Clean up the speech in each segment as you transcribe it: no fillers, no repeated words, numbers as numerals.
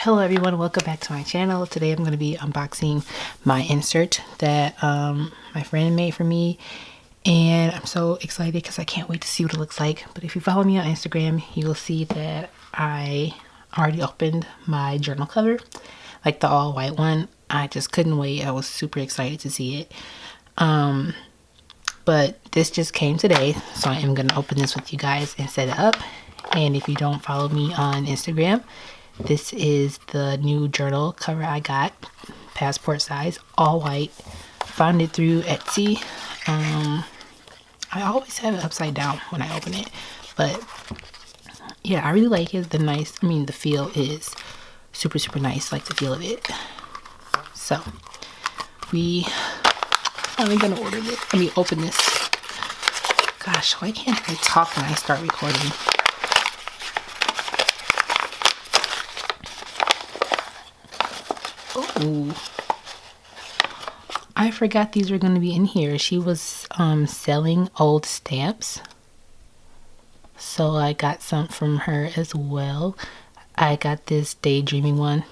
Hello everyone, welcome back to my channel. Today I'm going to be unboxing my insert that my friend made for me, and I'm so excited because I can't wait to see what it looks like. But if you follow me on Instagram, you will see that I already opened my journal cover, like the all white one. I just couldn't wait. I was super excited to see it. But this just came today, so I am going to open this with you guys and set it up. And if you don't follow me on Instagram, this is the new journal cover I got, passport size, all white. Found it through Etsy. I always have it upside down when I open it, but yeah, I really like it. The feel is super nice, like the feel of it. So we finally gonna open this. Gosh, why can't I talk when I start recording? Ooh. I forgot these were going to be in here. She was selling old stamps, so I got some from her as well. I got this daydreaming one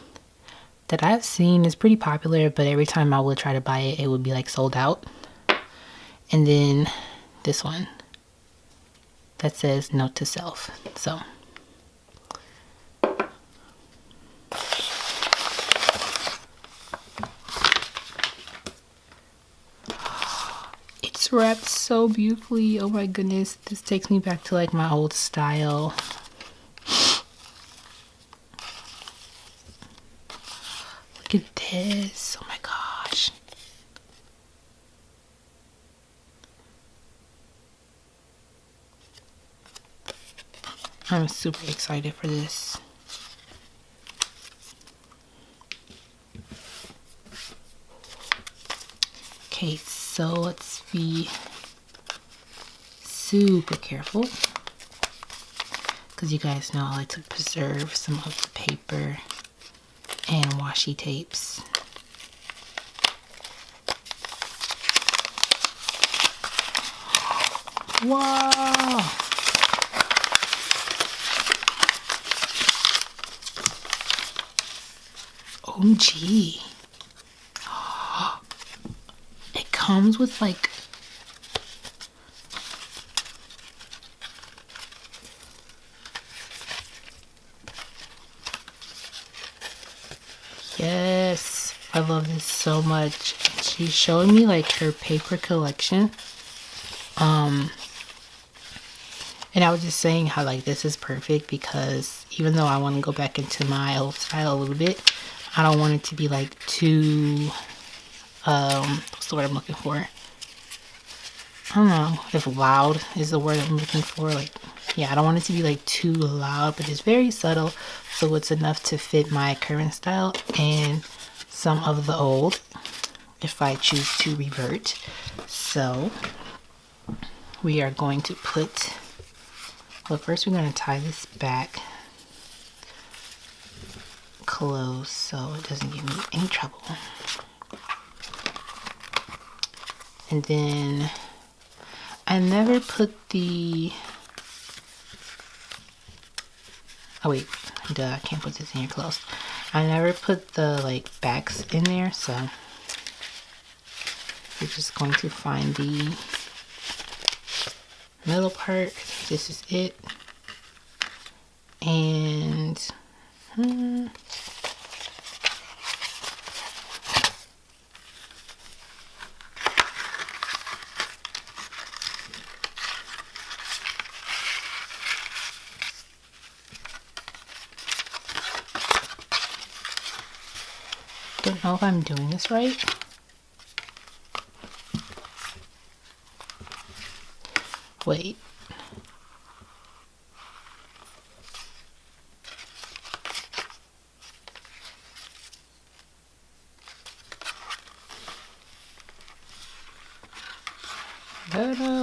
that I've seen is pretty popular, but every time I would try to buy it, it would be like sold out. And then this one that says note to self. So it's wrapped so beautifully. Oh my goodness, this takes me back to like my old style. Look at this. Oh my gosh. I'm super excited for this. Okay, so let's be super careful, because you guys know I like to preserve some of the paper and washi tapes. Wow! OMG! It comes with like yes, I love this so much. She's showing me like her paper collection. And I was just saying how like this is perfect, because even though I want to go back into my old style a little bit, I don't want it to be like too what's the word I'm looking for? I don't know if loud is the word I'm looking for. Like, yeah, I don't want it to be like too loud, but it's very subtle, so it's enough to fit my current style and some of the old if I choose to revert. So we are going to put, well, first we're going to tie this back close so it doesn't give me any trouble. And then I never put the, oh wait, duh, I can't put this in here close. I never put the like backs in there, so we're just going to find the middle part. This is it. And don't know if I'm doing this right. Wait.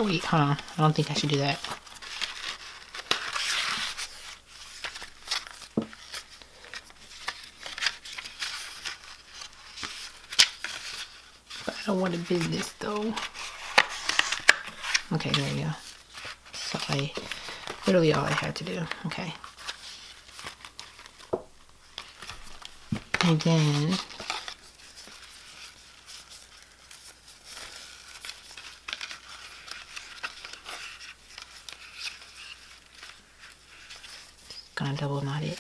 Wait, hold on. I don't think I should do that. But I don't want to bend this though. Okay, there you go. So literally all I had to do. Okay. And then gonna double knot it.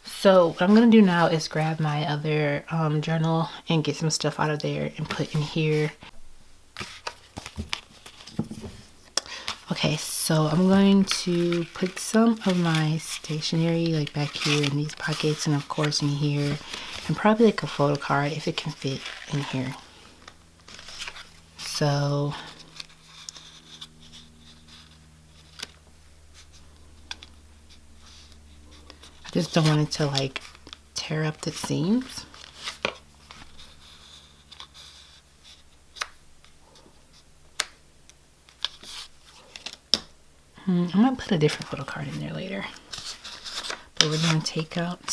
So what I'm gonna do now is grab my other journal and get some stuff out of there and put in here. Okay, so I'm going to put some of my stationery like back here in these pockets, and of course in here, and probably like a photo card if it can fit in here. So I just don't want it to like tear up the seams. I might put a different photo card in there later. But we're going to take out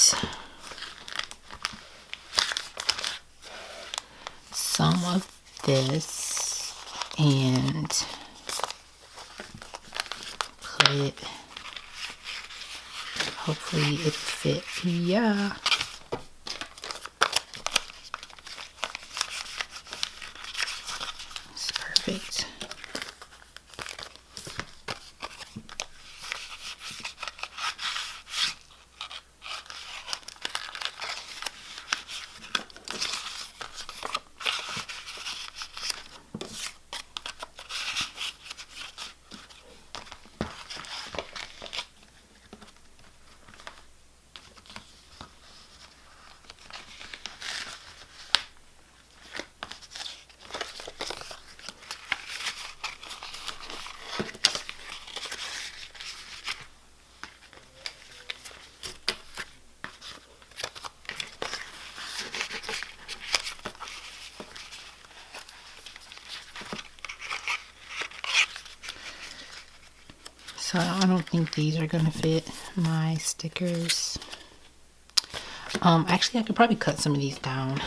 some of this and put it, hopefully it fit. Yeah. It's perfect. So I don't think these are gonna fit my stickers. Actually I could probably cut some of these down.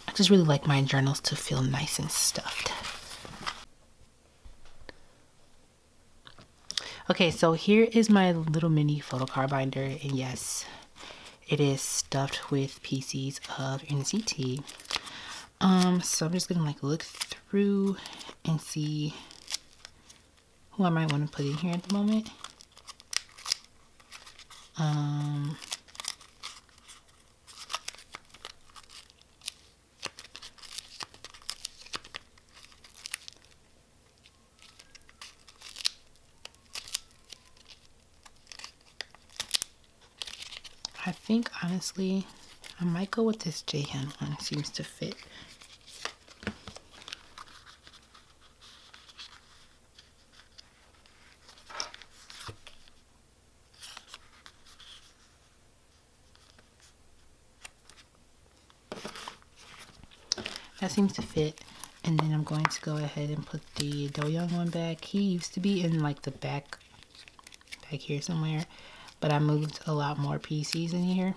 I just really like my journals to feel nice and stuffed. Okay, so here is my little mini photo card binder, and yes, it is stuffed with pieces of NCT. So I'm just gonna like look through and see who I might want to put in here at the moment. I think honestly I might go with this Jahan one. Seems to fit. That seems to fit. And then I'm going to go ahead and put the Do Young one back. He used to be in like the back here somewhere, but I moved a lot more PCs in here.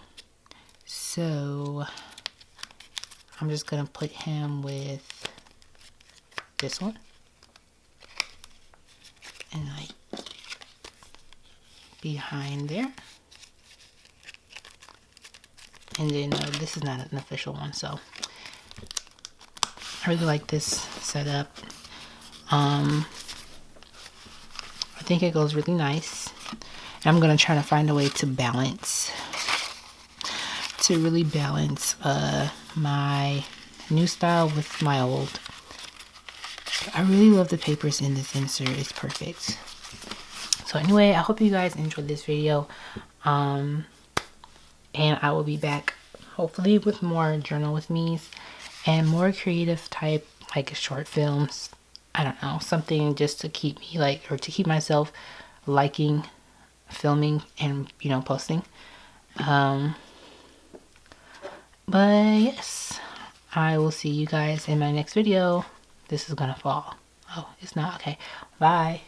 So I'm just gonna put him with this one. And like behind there. And then this is not an official one, so I really like this setup. I think it goes really nice. And I'm gonna try to find a way to really balance my new style with my old. I really love the papers in this insert. It's perfect. So anyway, I hope you guys enjoyed this video. And I will be back hopefully with more journal with me's and more creative type like short films. I don't know, something just to keep me like, or to keep myself liking filming and, you know, posting. But yes, I will see you guys in my next video. This is gonna fall. Oh, it's not. Okay, bye.